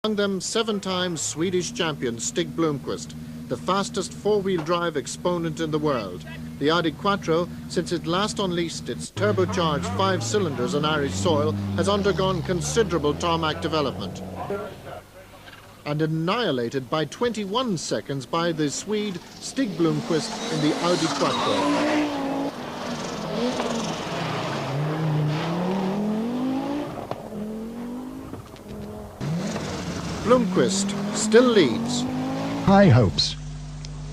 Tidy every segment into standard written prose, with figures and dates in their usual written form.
Among them, 7-time Swedish champion Stig Blomqvist, the fastest four-wheel drive exponent in the world. The Audi Quattro, since it last unleashed its turbocharged 5 cylinders on Irish soil, has undergone considerable tarmac development and annihilated by 21 seconds by the Swede Stig Blomqvist in the Audi Quattro. Blomqvist still leads. High hopes.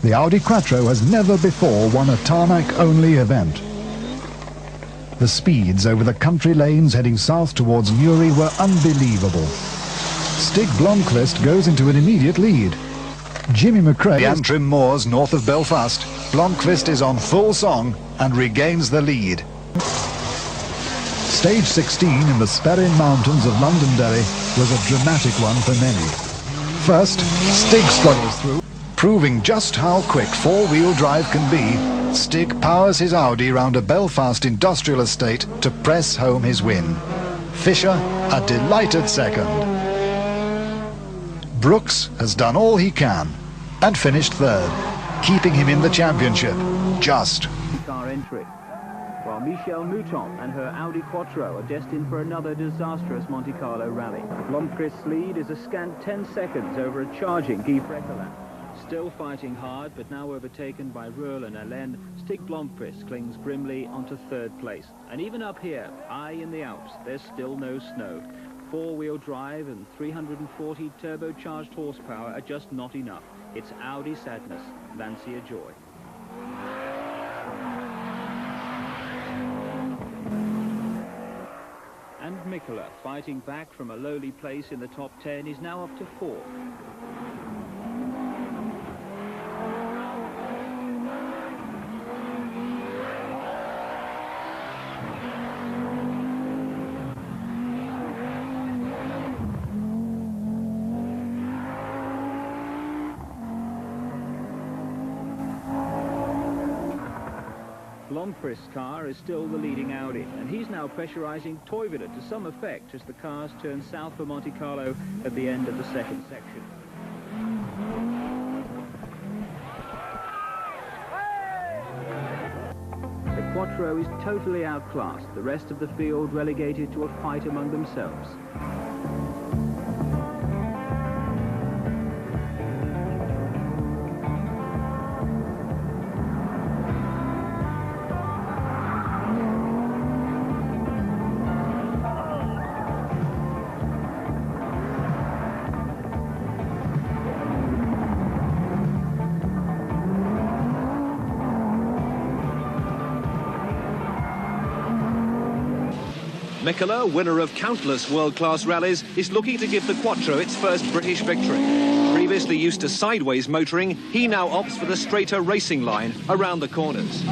The Audi Quattro has never before won a tarmac-only event. The speeds over the country lanes heading south towards Newry were unbelievable. Stig Blomqvist goes into an immediate lead. Jimmy McRae and Antrim Moors north of Belfast. Blomqvist is on full song and regains the lead. Stage 16 in the Sperrin Mountains of Londonderry was a dramatic one for many. First, Stig struggles through, proving just how quick four-wheel drive can be. Stig powers his Audi round a Belfast industrial estate to press home his win. Fisher, a delighted second. Brooks has done all he can and finished third, keeping him in the championship. Just. Car entry. While Michelle Mouton and her Audi Quattro are destined for another disastrous Monte Carlo rally. Blomqvist's lead is a scant 10 seconds over a charging Guy Freckelin. Still fighting hard, but now overtaken by Ruhl and Alain, Stig Blomqvist clings grimly onto third place. And even up here, high in the Alps, there's still no snow. Four-wheel drive and 340 turbocharged horsepower are just not enough. It's Audi sadness, Lancia joy. And Mikkola, fighting back from a lowly place in the top 10, is now up to 4th. Blomqvist's car is still the leading Audi, and he's now pressurizing Toivonen to some effect as the cars turn south for Monte Carlo at the end of the second section. The Quattro is totally outclassed, the rest of the field relegated to a fight among themselves. Mikkola, winner of countless world-class rallies, is looking to give the Quattro its first British victory. Previously used to sideways motoring, he now opts for the straighter racing line around the corners.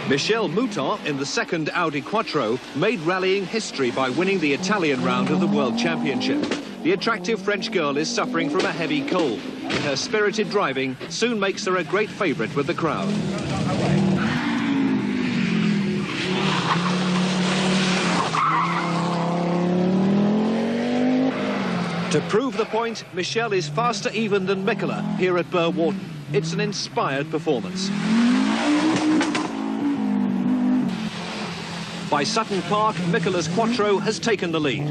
Michelle Mouton, in the second Audi Quattro, made rallying history by winning the Italian round of the World Championship. The attractive French girl is suffering from a heavy cold, and her spirited driving soon makes her a great favourite with the crowd. To prove the point, Michelle is faster even than Mikkola here at Burwarton. It's an inspired performance. By Sutton Park, Mikkola's Quattro has taken the lead.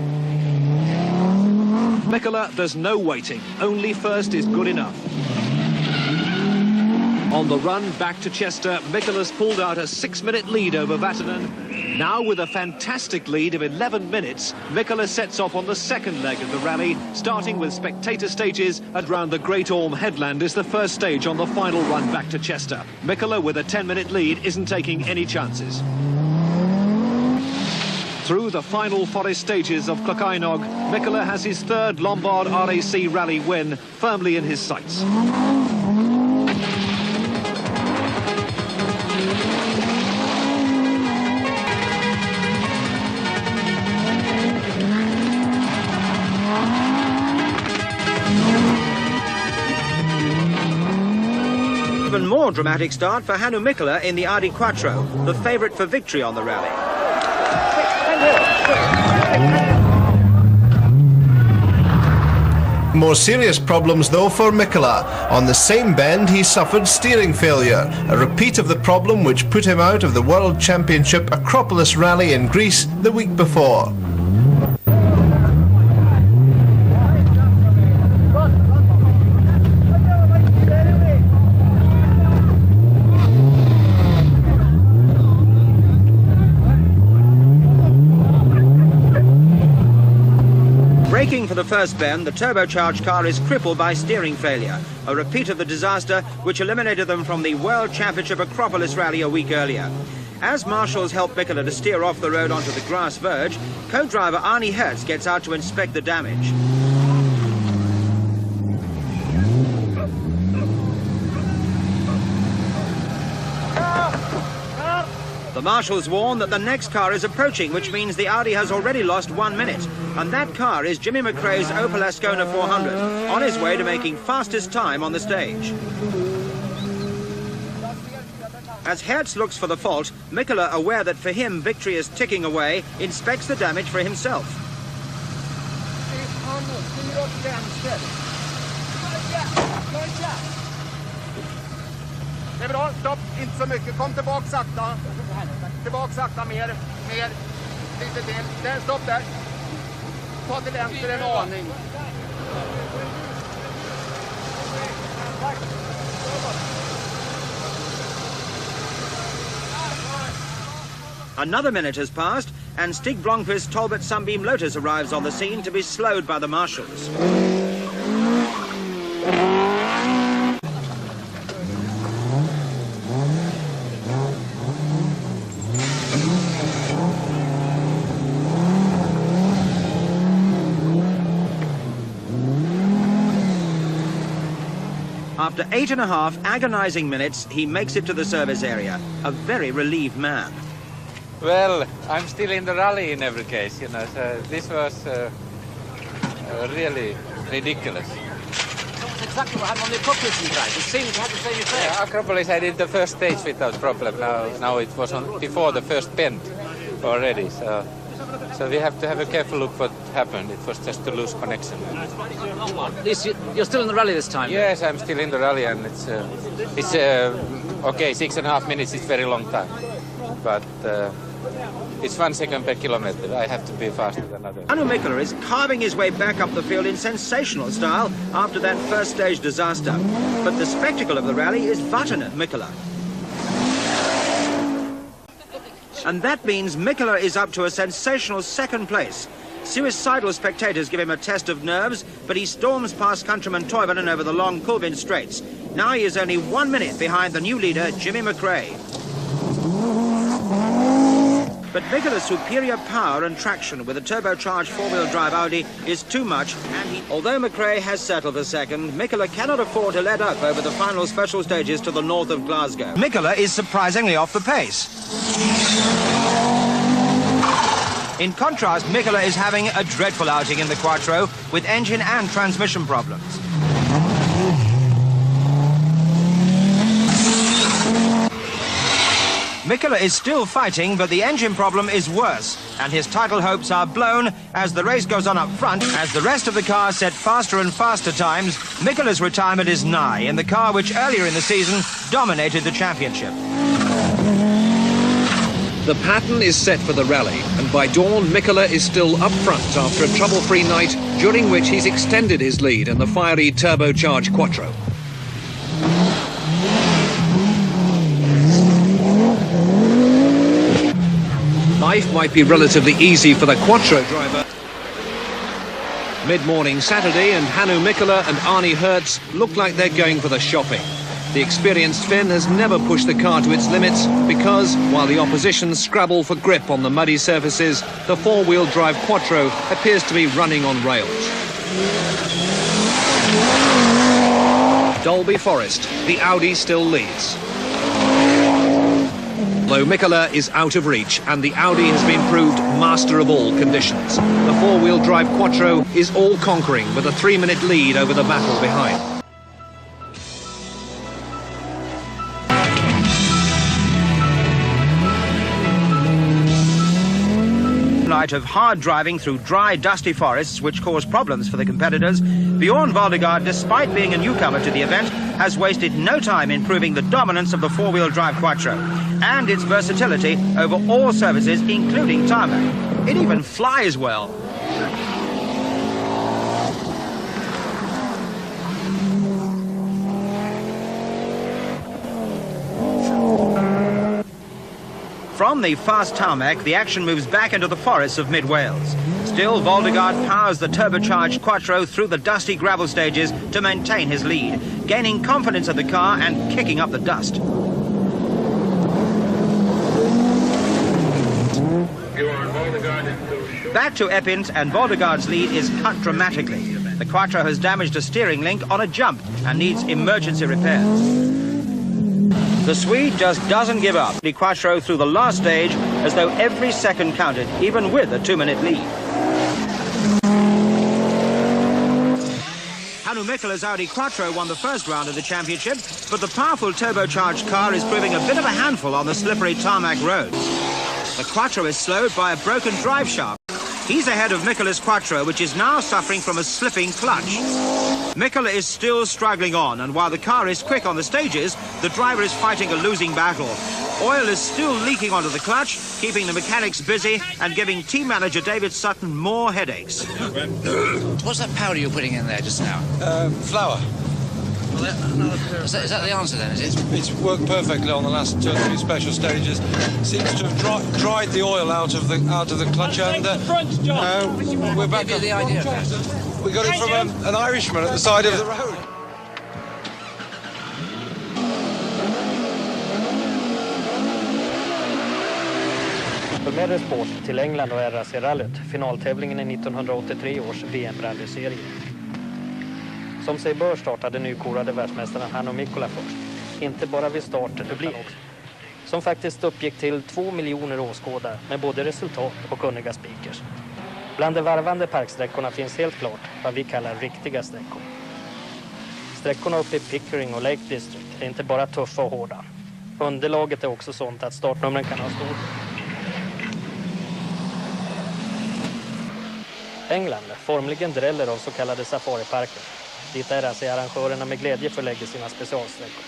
Mikkola, there's no waiting. Only first is good enough. On the run back to Chester, Mikkola's pulled out a 6-minute lead over Vatanen. Now with a fantastic lead of 11 minutes, Mikkola sets off on the second leg of the rally, starting with spectator stages and round the Great Orme Headland is the first stage on the final run back to Chester. Mikkola with a 10-minute lead isn't taking any chances. Through the final forest stages of Clochainog, Mikkola has his third Lombard RAC rally win firmly in his sights. Even more dramatic start for Hannu Mikkola in the Audi Quattro, the favourite for victory on the rally. More serious problems though for Mikkola. On the same bend he suffered steering failure, a repeat of the problem which put him out of the World Championship Acropolis Rally in Greece the week before. Braking for the first bend, the turbocharged car is crippled by steering failure, a repeat of the disaster which eliminated them from the World Championship Acropolis Rally a week earlier. As marshals help Mikkola to steer off the road onto the grass verge, co-driver Arnie Hertz gets out to inspect the damage. The marshals warn that the next car is approaching, which means the Audi has already lost 1 minute. And that car is Jimmy McRae's Opel Ascona 400, on his way to making fastest time on the stage. As Hertz looks for the fault, Mikkola, aware that for him victory is ticking away, inspects the damage for himself. Det är bra, stopp, inte så mycket, kom tillbaka sakta. Tillbaka sakta, mer, lite till. Där, stopp där. Ta till vänster en aning. Another minute has passed, and Stig Blomqvist's Talbot Sunbeam Lotus arrives on the scene to be slowed by the marshals. After 8.5 agonizing minutes, he makes it to the service area, a very relieved man. Well, I'm still in the rally in every case, you know, so this was really ridiculous. That's exactly what happened on the Acropolis you tried. It seemed to have the same effect. Yeah, Acropolis I did the first stage without problem. Now it was on before the first bend already, so we have to have a careful look what happened. It was just a loose connection. At least you're still in the rally this time. Yes, I'm still in the rally, and it's okay. 6.5 minutes is very long time, but it's 1 second per kilometer. I have to be faster than others. Hannu Mikkola is carving his way back up the field in sensational style after that first stage disaster. But the spectacle of the rally is Vatanen Mikkola. And that means Mikkola is up to a sensational second place. Suicidal spectators give him a test of nerves, but he storms past countryman Toivonen over the long Kulvin straights. Now he is only 1 minute behind the new leader, Jimmy McRae. But Mikkola's superior power and traction with a turbocharged four-wheel drive Audi is too much, and although McRae has settled for second, Mikkola cannot afford to let up over the final special stages to the north of Glasgow. Mikkola is surprisingly off the pace. In contrast, Mikkola is having a dreadful outing in the Quattro with engine and transmission problems. Mikkola is still fighting, but the engine problem is worse, and his title hopes are blown as the race goes on up front. As the rest of the cars set faster and faster times, Mikkola's retirement is nigh in the car which earlier in the season dominated the championship. The pattern is set for the rally, and by dawn Mikkola is still up front after a trouble-free night, during which he's extended his lead in the fiery turbocharged Quattro. Life might be relatively easy for the Quattro driver. Mid-morning Saturday, and Hannu Mikkola and Arnie Hertz look like they're going for the shopping. The experienced Finn has never pushed the car to its limits because, while the opposition scrabble for grip on the muddy surfaces, the four-wheel drive Quattro appears to be running on rails. Dolby Forest, the Audi still leads. Though Mikkola is out of reach, and the Audi has been proved master of all conditions. The four-wheel drive Quattro is all-conquering with a 3-minute lead over the battle behind. spite of hard driving through dry, dusty forests which cause problems for the competitors, Bjorn Valdegaard, despite being a newcomer to the event, has wasted no time in proving the dominance of the four-wheel drive Quattro and its versatility over all surfaces, including tarmac. It even flies well. From the fast tarmac, the action moves back into the forests of mid-Wales. Still, Valdegaard powers the turbocharged Quattro through the dusty gravel stages to maintain his lead, gaining confidence of the car and kicking up the dust. Back to Eppins, and Valdegaard's lead is cut dramatically. The Quattro has damaged a steering link on a jump and needs emergency repairs. The Swede just doesn't give up. The Quattro through the last stage as though every second counted, even with a 2-minute lead. Hannu Mikkola's Audi Quattro won the first round of the championship, but the powerful turbocharged car is proving a bit of a handful on the slippery tarmac roads. The Quattro is slowed by a broken drive shaft. He's ahead of Mikkola's Quattro, which is now suffering from a slipping clutch. Mikkola is still struggling on, and while the car is quick on the stages, the driver is fighting a losing battle. Oil is still leaking onto the clutch, keeping the mechanics busy and giving team manager David Sutton more headaches. What's that powder you're putting in there just now? Flour. Is that the answer then, is it? It's worked perfectly on the last 2 or 3 special stages. Seems to have dried the oil out of the clutch, and we're back up. The idea of that? We got it from an Irishman at the side of the road. Med sport till England och RAC-rallyt, finaltävlingen i 1983 års VM-rallyserie. Som sig bör startade nykorade världsmästaren Hannu Mikkola först. Inte bara vid starten utan också. Som faktiskt uppgick till 2 miljoner åskådare med både resultat och kunniga speakers. Bland de varvande parksträckorna finns helt klart vad vi kallar riktiga sträckor. Sträckorna uppe i Pickering och Lake District är inte bara tuffa och hårda. Underlaget är också sånt att startnumren kan ha stor. England formligen dräller av så kallade safariparker. Dit RAC-arrangörerna med glädje förlägger sina specialsträckor.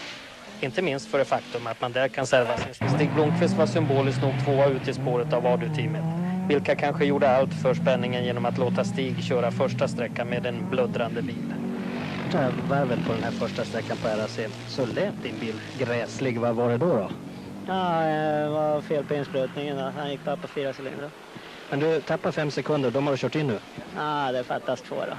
Inte minst för det faktum att man där kan serva sin. Stig Blomqvist var symboliskt nog 2 ut i spåret av Adu-teamet. Vilka kanske gjorde allt för spänningen genom att låta Stig köra första sträckan med en blöddrande bil. Varvet på den här första sträckan på RAC, så lät din bil gräslig. Vad var det då? Ja, det var fel på insprutningen. Han gick bara på 4 cylindrar. Men du tappar 5 sekunder, de har du kört in nu? Ja, det fattas 2 då.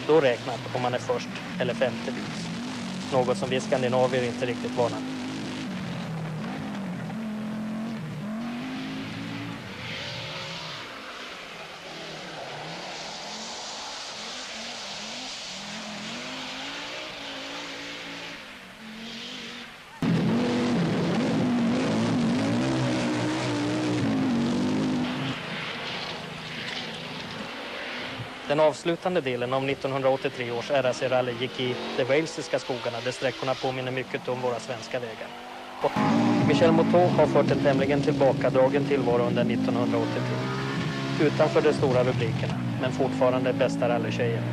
Då räknat om man är först eller femte bil. Något som vi skandinavier inte riktigt vana. Den avslutande delen av 1983 års RAC-rally gick i de walesiska skogarna där sträckorna påminner mycket om våra svenska vägar. Och Michel Moutot har fört en tämligen tillbakadragen tillvaro under 1983. Utanför de stora rubrikerna, men fortfarande bästa rallytjejen.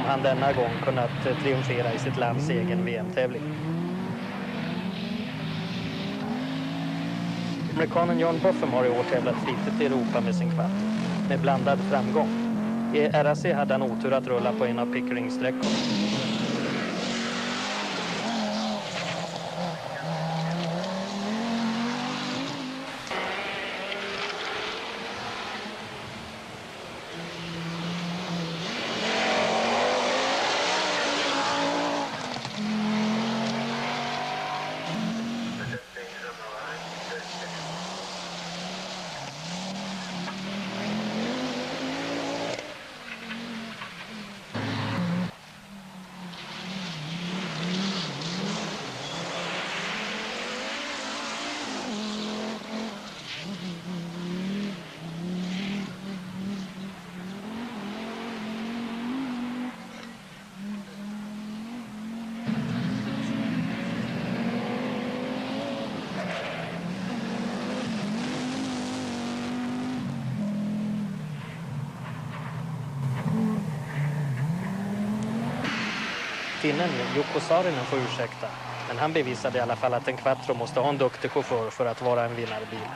Han denna gång kunnat triumfera i sitt lands egen VM-tävling. Amerikanen John Buffum har i år tävlat flitigt i Europa med sin Quattro, med blandad framgång. I RAC hade han otur att rulla på en av Pickering-sträckorna. Finnen Jukko Saarinen får ursäkta, men han bevisade i alla fall att en Quattro måste ha en duktig chaufför för att vara en vinnarbil.